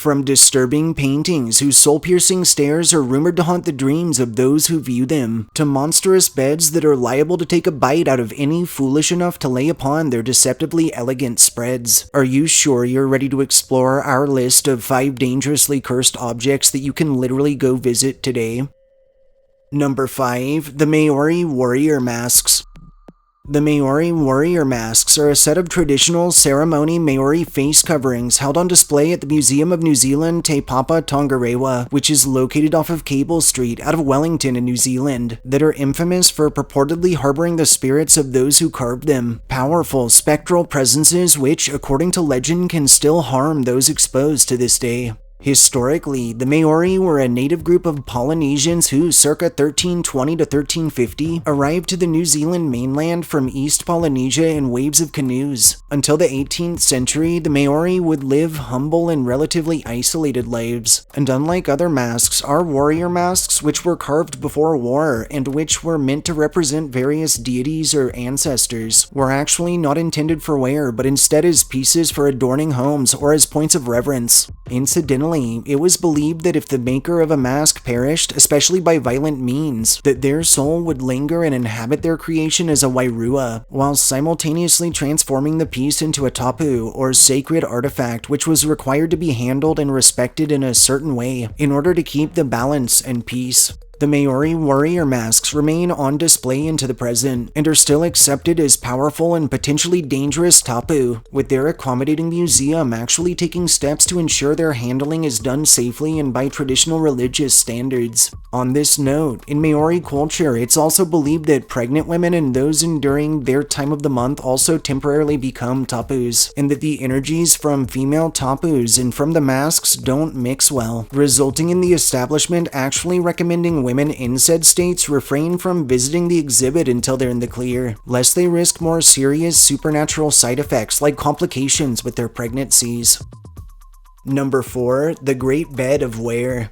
From disturbing paintings whose soul-piercing stares are rumored to haunt the dreams of those who view them, to monstrous beds that are liable to take a bite out of any foolish enough to lay upon their deceptively elegant spreads. Are you sure you're ready to explore our list of 5 dangerously cursed objects that you can literally go visit today? Number 5. The Maori Warrior Masks. The Maori warrior masks are a set of traditional ceremony Maori face coverings held on display at the Museum of New Zealand Te Papa Tongarewa, which is located off of Cable Street out of Wellington in New Zealand, that are infamous for purportedly harboring the spirits of those who carved them. Powerful spectral presences which, according to legend, can still harm those exposed to this day. Historically, the Maori were a native group of Polynesians who, circa 1320 to 1350, arrived to the New Zealand mainland from East Polynesia in waves of canoes. Until the 18th century, the Maori would live humble and relatively isolated lives. And unlike other masks, our warrior masks, which were carved before war and which were meant to represent various deities or ancestors, were actually not intended for wear, but instead as pieces for adorning homes or as points of reverence. Incidentally, it was believed that if the maker of a mask perished, especially by violent means, that their soul would linger and inhabit their creation as a wairua, while simultaneously transforming the piece into a tapu, or sacred artifact, which was required to be handled and respected in a certain way, in order to keep the balance and peace. The Maori warrior masks remain on display into the present, and are still accepted as powerful and potentially dangerous tapu, with their accommodating museum actually taking steps to ensure their handling is done safely and by traditional religious standards. On this note, in Maori culture, it's also believed that pregnant women and those enduring their time of the month also temporarily become tapus, and that the energies from female tapus and from the masks don't mix well, resulting in the establishment actually recommending women in said states refrain from visiting the exhibit until they're in the clear, lest they risk more serious supernatural side effects like complications with their pregnancies. Number 4. The Great Bed of Ware.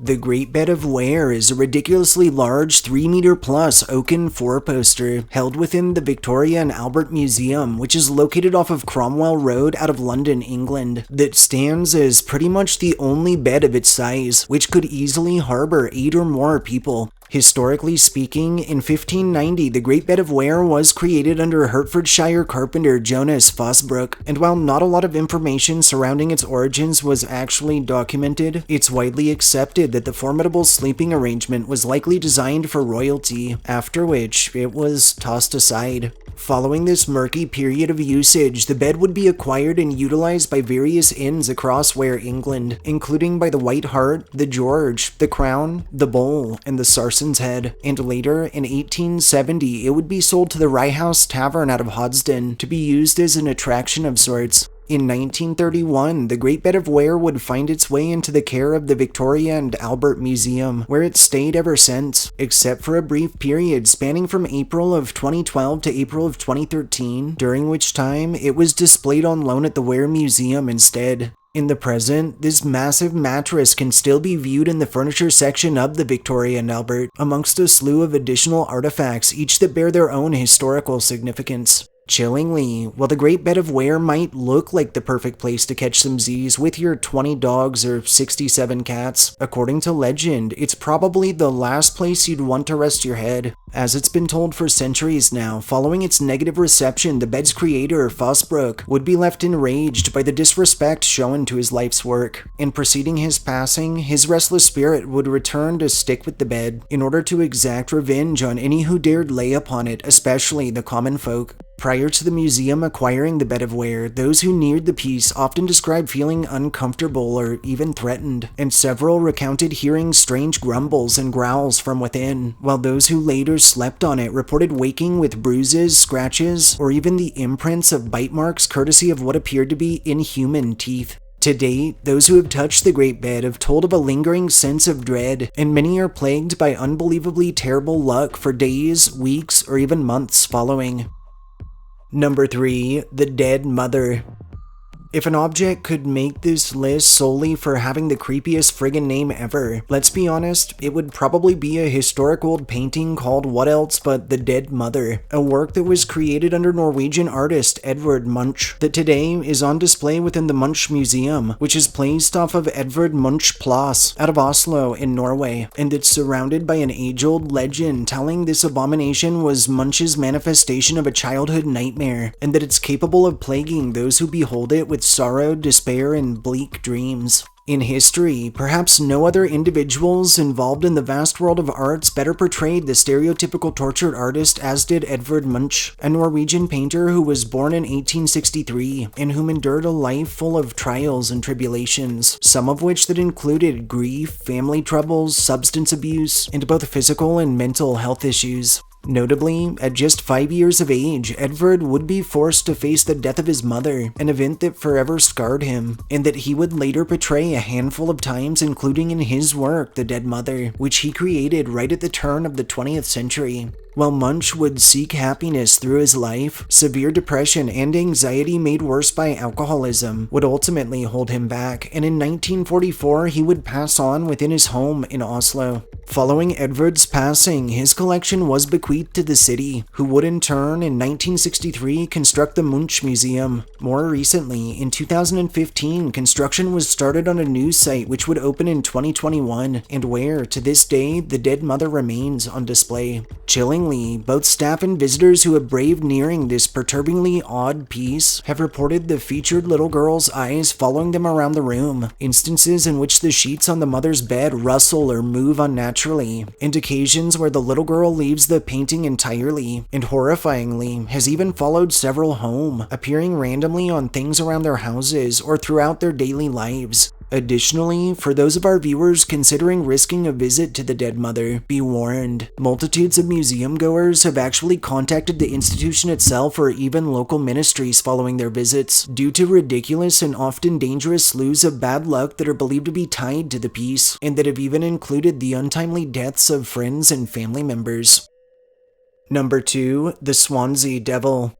The Great Bed of Ware is a ridiculously large 3-meter plus oaken four-poster held within the Victoria and Albert Museum, which is located off of Cromwell Road out of London, England, that stands as pretty much the only bed of its size, which could easily harbor 8 or more people. Historically speaking, in 1590, the Great Bed of Ware was created under Hertfordshire carpenter Jonas Fosbrook, and while not a lot of information surrounding its origins was actually documented, it's widely accepted that the formidable sleeping arrangement was likely designed for royalty, after which it was tossed aside. Following this murky period of usage, the bed would be acquired and utilized by various inns across Ware, England, including by the White Hart, the George, the Crown, the Bull, and the Sarson's Head, and later, in 1870, it would be sold to the Rye House Tavern out of Hodsdon to be used as an attraction of sorts. In 1931, the Great Bed of Ware would find its way into the care of the Victoria and Albert Museum, where it stayed ever since, except for a brief period spanning from April of 2012 to April of 2013, during which time it was displayed on loan at the Ware Museum instead. In the present, this massive mattress can still be viewed in the furniture section of the Victoria and Albert, amongst a slew of additional artifacts, each that bear their own historical significance. Chillingly, while the Great Bed of Ware might look like the perfect place to catch some Z's with your 20 dogs or 67 cats, according to legend, it's probably the last place you'd want to rest your head. As it's been told for centuries now, following its negative reception, the bed's creator, Fosbrook, would be left enraged by the disrespect shown to his life's work. In preceding his passing, his restless spirit would return to stick with the bed, in order to exact revenge on any who dared lay upon it, especially the common folk. Prior to the museum acquiring the Bed of Ware, those who neared the piece often described feeling uncomfortable or even threatened, and several recounted hearing strange grumbles and growls from within, while those who later slept on it reported waking with bruises, scratches, or even the imprints of bite marks courtesy of what appeared to be inhuman teeth. To date, those who have touched the Great Bed have told of a lingering sense of dread, and many are plagued by unbelievably terrible luck for days, weeks, or even months following. Number 3. The Dead Mother. If an object could make this list solely for having the creepiest friggin' name ever, let's be honest, it would probably be a historic old painting called What Else But the Dead Mother, a work that was created under Norwegian artist Edvard Munch, that today is on display within the Munch Museum, which is placed off of Edvard Munch Plass out of Oslo in Norway, and it's surrounded by an age-old legend telling this abomination was Munch's manifestation of a childhood nightmare, and that it's capable of plaguing those who behold it with sorrow, despair, and bleak dreams. In history, perhaps no other individuals involved in the vast world of arts better portrayed the stereotypical tortured artist as did Edvard Munch, a Norwegian painter who was born in 1863 and whom endured a life full of trials and tribulations, some of which that included grief, family troubles, substance abuse, and both physical and mental health issues. Notably, at just 5 years of age, Edvard would be forced to face the death of his mother, an event that forever scarred him, and that he would later portray a handful of times, including in his work, The Dead Mother, which he created right at the turn of the 20th century. While Munch would seek happiness through his life, severe depression and anxiety made worse by alcoholism would ultimately hold him back, and in 1944 he would pass on within his home in Oslo. Following Edvard's passing, his collection was bequeathed to the city, who would in turn in 1963 construct the Munch Museum. More recently, in 2015, construction was started on a new site which would open in 2021, and where, to this day, the dead mother remains on display. Chillingly, both staff and visitors who have braved nearing this perturbingly odd piece have reported the featured little girl's eyes following them around the room, instances in which the sheets on the mother's bed rustle or move unnaturally, and occasions where the little girl leaves the painting entirely, and horrifyingly, has even followed several home, appearing randomly on things around their houses or throughout their daily lives. Additionally, for those of our viewers considering risking a visit to the dead mother, be warned. Multitudes of museum goers have actually contacted the institution itself or even local ministries following their visits, due to ridiculous and often dangerous slews of bad luck that are believed to be tied to the piece, and that have even included the untimely deaths of friends and family members. Number 2. The Swansea Devil.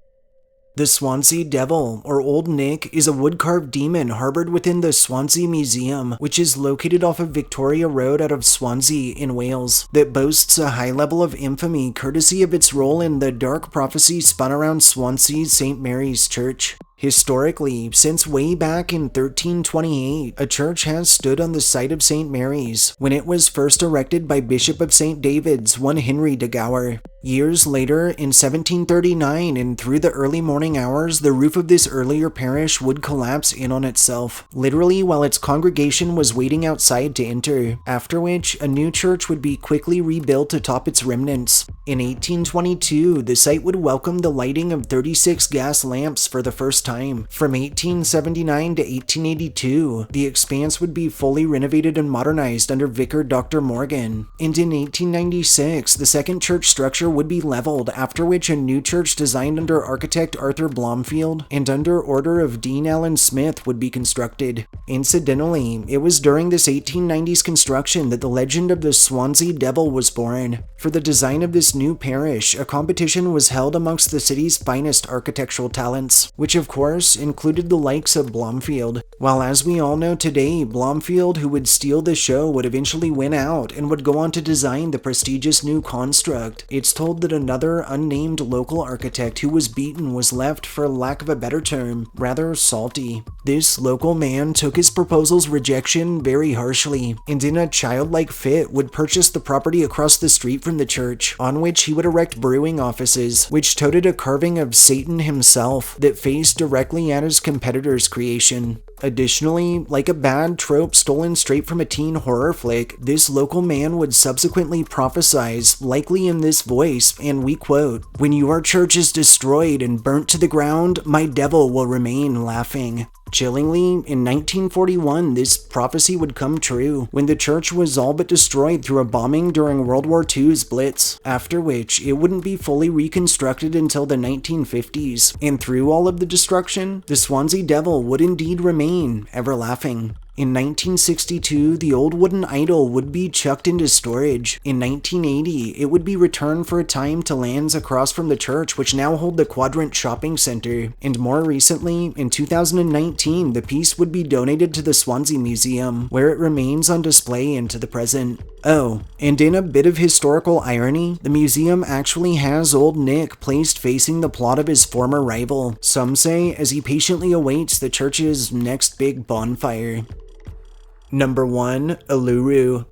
The Swansea Devil, or Old Nick, is a wood-carved demon harbored within the Swansea Museum, which is located off of Victoria Road out of Swansea in Wales, that boasts a high level of infamy courtesy of its role in the dark prophecy spun around Swansea's St. Mary's Church. Historically, since way back in 1328, a church has stood on the site of St. Mary's when it was first erected by Bishop of St. David's, one Henry de Gower. Years later, in 1739, and through the early morning hours, the roof of this earlier parish would collapse in on itself, literally while its congregation was waiting outside to enter, after which a new church would be quickly rebuilt atop its remnants. In 1822, the site would welcome the lighting of 36 gas lamps for the first time. From 1879 to 1882, the expanse would be fully renovated and modernized under Vicar Dr. Morgan. And in 1896, the second church structure would be leveled, after which a new church designed under architect Arthur Blomfield and under order of Dean Allen Smith would be constructed. Incidentally, it was during this 1890s construction that the legend of the Swansea Devil was born. For the design of this new parish, a competition was held amongst the city's finest architectural talents, which of course included the likes of Blomfield. While as we all know today, Blomfield, who would steal the show, would eventually win out and would go on to design the prestigious new construct, it's told that another unnamed local architect who was beaten was left, for lack of a better term, rather salty. This local man took his proposal's rejection very harshly, and in a childlike fit would purchase the property across the street from the church, on which he would erect brewing offices, which toted a carving of Satan himself that faced directly at his competitor's creation. Additionally, like a bad trope stolen straight from a teen horror flick, this local man would subsequently prophesize, likely in this voice, and we quote, "When your church is destroyed and burnt to the ground, my devil will remain laughing." Chillingly, in 1941, this prophecy would come true, when the church was all but destroyed through a bombing during World War II's Blitz, after which it wouldn't be fully reconstructed until the 1950s, and through all of the destruction, the Swansea Devil would indeed remain ever laughing. In 1962, the old wooden idol would be chucked into storage. In 1980, it would be returned for a time to lands across from the church, which now hold the Quadrant Shopping Center. And more recently, in 2019, the piece would be donated to the Swansea Museum, where it remains on display into the present. Oh, and in a bit of historical irony, the museum actually has old Nick placed facing the plot of his former rival, some say as he patiently awaits the church's next big bonfire. Number 1. Uluru.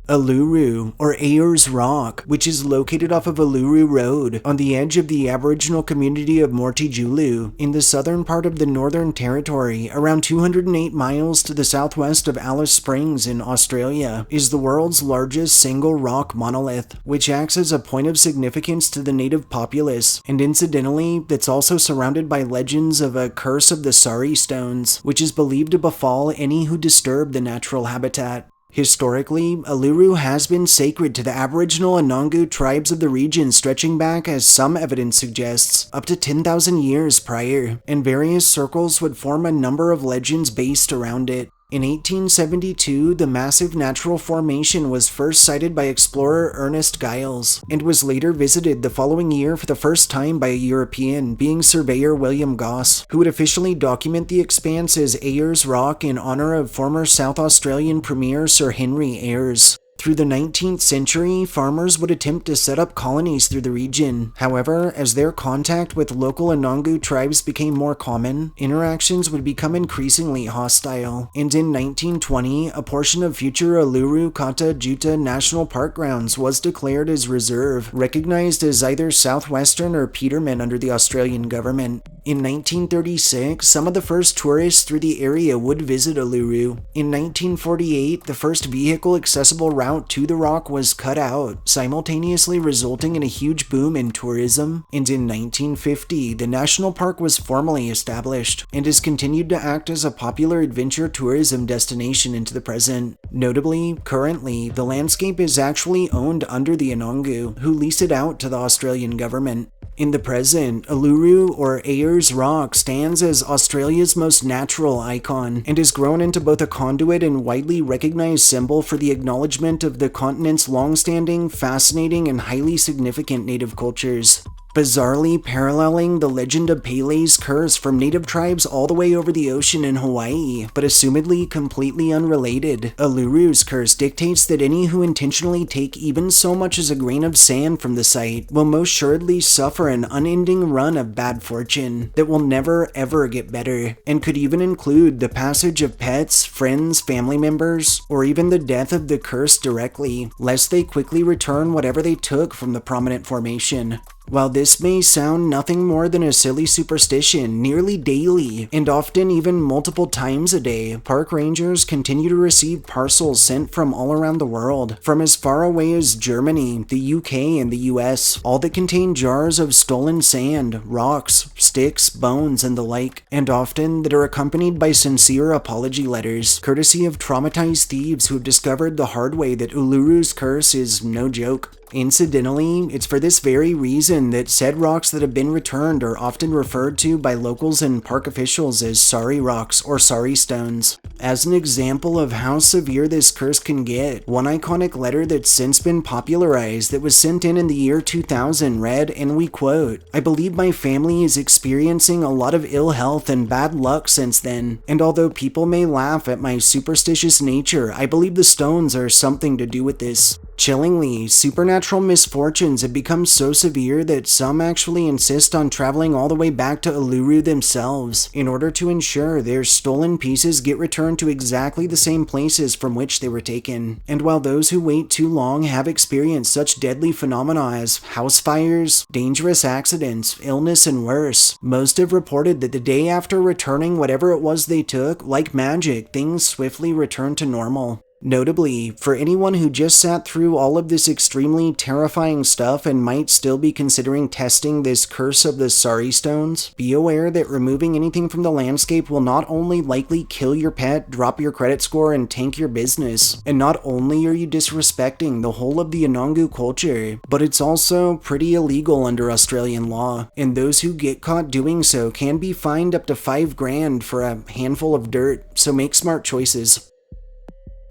Uluru, or Ayers Rock, which is located off of Uluru Road on the edge of the Aboriginal community of Mortijulu in the southern part of the Northern Territory, around 208 miles to the southwest of Alice Springs in Australia, is the world's largest single rock monolith, which acts as a point of significance to the native populace, and incidentally, it's also surrounded by legends of a curse of the Sari stones, which is believed to befall any who disturb the natural habitat. Historically, Uluru has been sacred to the Aboriginal and Nongu tribes of the region, stretching back, as some evidence suggests, up to 10,000 years prior, and various circles would form a number of legends based around it. In 1872, the massive natural formation was first sighted by explorer Ernest Giles, and was later visited the following year for the first time by a European, being surveyor William Goss, who would officially document the expanse as Ayers Rock in honor of former South Australian Premier Sir Henry Ayers. Through the 19th century, farmers would attempt to set up colonies through the region. However, as their contact with local Anangu tribes became more common, interactions would become increasingly hostile. And in 1920, a portion of future Uluru Kata Juta National Park grounds was declared as reserve, recognized as either Southwestern or Peterman under the Australian government. In 1936, some of the first tourists through the area would visit Uluru. In 1948, the first vehicle-accessible route to the rock was cut out, simultaneously resulting in a huge boom in tourism. And in 1950, the national park was formally established, and has continued to act as a popular adventure tourism destination into the present. Notably, currently, the landscape is actually owned under the Anangu, who lease it out to the Australian government. In the present, Uluru, or Ayers Rock, stands as Australia's most natural icon, and has grown into both a conduit and widely recognized symbol for the acknowledgement of the continent's long-standing, fascinating, and highly significant native cultures. Bizarrely paralleling the legend of Pele's curse from native tribes all the way over the ocean in Hawaii, but assumedly completely unrelated, Uluru's curse dictates that any who intentionally take even so much as a grain of sand from the site will most assuredly suffer an unending run of bad fortune that will never ever get better, and could even include the passage of pets, friends, family members, or even the death of the curse directly, lest they quickly return whatever they took from the prominent formation. While this may sound nothing more than a silly superstition, nearly daily, and often even multiple times a day, park rangers continue to receive parcels sent from all around the world, from as far away as Germany, the UK, and the US, all that contain jars of stolen sand, rocks, sticks, bones, and the like, and often that are accompanied by sincere apology letters, courtesy of traumatized thieves who have discovered the hard way that Uluru's curse is no joke. Incidentally, it's for this very reason that said rocks that have been returned are often referred to by locals and park officials as Sari rocks or Sari stones. As an example of how severe this curse can get, one iconic letter that's since been popularized that was sent in the year 2000 read, and we quote, "I believe my family is experiencing a lot of ill health and bad luck since then, and although people may laugh at my superstitious nature, I believe the stones are something to do with this." Chillingly, supernatural misfortunes have become so severe that some actually insist on traveling all the way back to Uluru themselves in order to ensure their stolen pieces get returned to exactly the same places from which they were taken. And while those who wait too long have experienced such deadly phenomena as house fires, dangerous accidents, illness, and worse, most have reported that the day after returning whatever it was they took, like magic, things swiftly return to normal. Notably, for anyone who just sat through all of this extremely terrifying stuff and might still be considering testing this curse of the Sari stones, be aware that removing anything from the landscape will not only likely kill your pet, drop your credit score, and tank your business, and not only are you disrespecting the whole of the Anangu culture, but it's also pretty illegal under Australian law, and those who get caught doing so can be fined up to $5,000 for a handful of dirt, so make smart choices.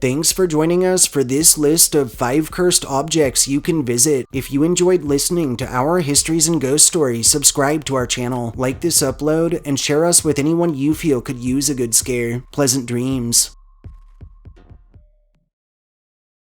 Thanks for joining us for this list of 5 cursed objects you can visit. If you enjoyed listening to our histories and ghost stories, subscribe to our channel, like this upload, and share us with anyone you feel could use a good scare. Pleasant dreams.